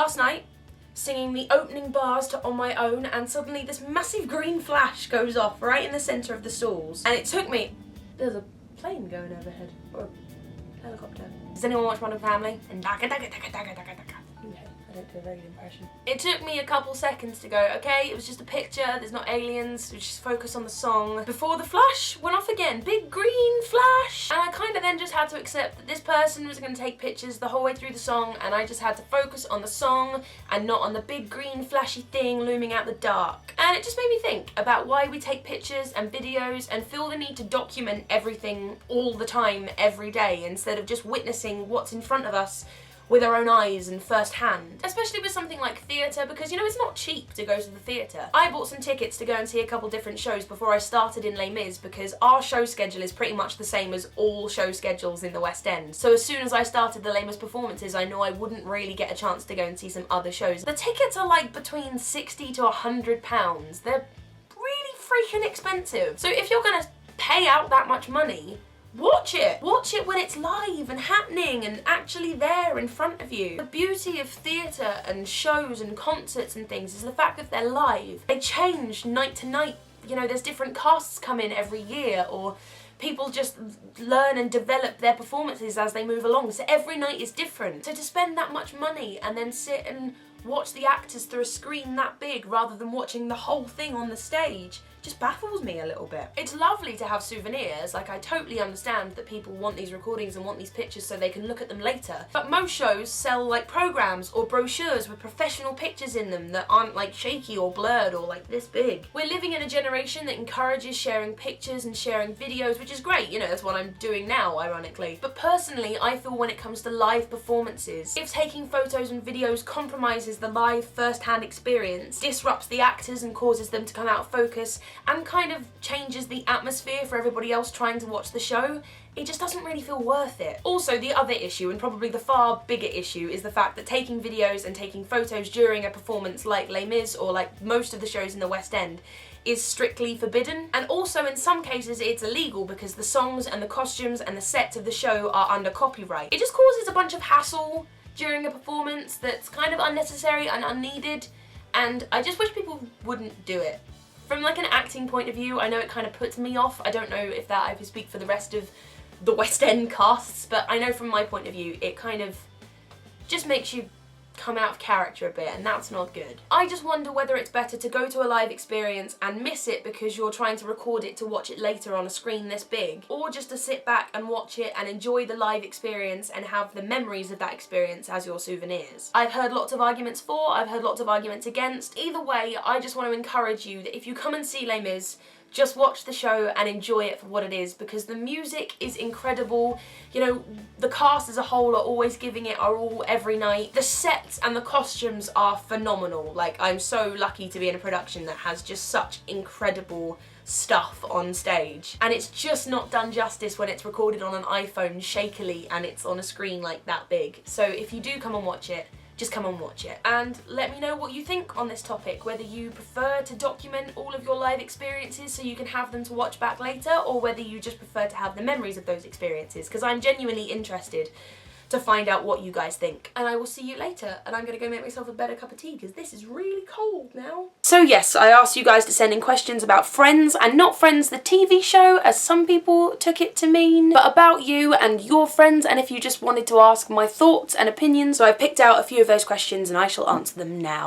last night, singing the opening bars to On My Own, and suddenly this massive green flash goes off right in the centre of the stalls. And it took me... There's a plane going overhead, or a helicopter. Does anyone watch Modern Family? And I don't do a very good impression. It took me a couple seconds to go, okay, it was just a picture, there's not aliens, we just focus on the song. Before the flash went off again, big green flash! And I kind of then just had to accept that this person was going to take pictures the whole way through the song, and I just had to focus on the song and not on the big green flashy thing looming out the dark. And it just made me think about why we take pictures and videos and feel the need to document everything all the time, every day, instead of just witnessing what's in front of us with our own eyes and first hand. Especially with something like theatre, because you know, it's not cheap to go to the theatre. I bought some tickets to go and see a couple different shows before I started in Les Mis, because our show schedule is pretty much the same as all show schedules in the West End. So as soon as I started the Les Mis performances, I knew I wouldn't really get a chance to go and see some other shows. The tickets are like between £60 to £100. They're really freaking expensive. So if you're gonna pay out that much money, watch it! Watch it when it's live and happening and actually there in front of you. The beauty of theatre and shows and concerts and things is the fact that they're live. They change night to night. You know, there's different casts come in every year, or people just learn and develop their performances as they move along. So every night is different. So to spend that much money and then sit and watch the actors through a screen that big rather than watching the whole thing on the stage just baffles me a little bit. It's lovely to have souvenirs, like I totally understand that people want these recordings and want these pictures so they can look at them later, but most shows sell like programs or brochures with professional pictures in them that aren't like shaky or blurred or like this big. We're living in a generation that encourages sharing pictures and sharing videos, which is great, you know, that's what I'm doing now, ironically. But personally, I feel when it comes to live performances, if taking photos and videos compromises the live first-hand experience, disrupts the actors and causes them to come out of focus, and kind of changes the atmosphere for everybody else trying to watch the show, it just doesn't really feel worth it. Also, the other issue, and probably the far bigger issue, is the fact that taking videos and taking photos during a performance like Les Mis, or like most of the shows in the West End, is strictly forbidden. And also in some cases it's illegal because the songs and the costumes and the sets of the show are under copyright. It just causes a bunch of hassle during a performance that's kind of unnecessary and unneeded, and I just wish people wouldn't do it. From like an acting point of view, I know it kind of puts me off. I don't know if that I could speak for the rest of the West End casts, but I know from my point of view, it kind of just makes you come out of character a bit, and that's not good. I just wonder whether it's better to go to a live experience and miss it because you're trying to record it to watch it later on a screen this big, or just to sit back and watch it and enjoy the live experience and have the memories of that experience as your souvenirs. I've heard lots of arguments for, I've heard lots of arguments against. Either way, I just want to encourage you that if you come and see Les Mis, just watch the show and enjoy it for what it is, because the music is incredible. You know, the cast as a whole are always giving it our all every night. The sets and the costumes are phenomenal. Like, I'm so lucky to be in a production that has just such incredible stuff on stage, and it's just not done justice when it's recorded on an iPhone shakily and it's on a screen like that big. So if you do come and watch it, just come and watch it. And let me know what you think on this topic, whether you prefer to document all of your live experiences so you can have them to watch back later, or whether you just prefer to have the memories of those experiences, because I'm genuinely interested to find out what you guys think. And I will see you later, and I'm gonna go make myself a better cup of tea because this is really cold now. So yes, I asked you guys to send in questions about Friends, and not Friends the TV show, as some people took it to mean, but about you and your friends, and if you just wanted to ask my thoughts and opinions. So I picked out a few of those questions and I shall answer them now.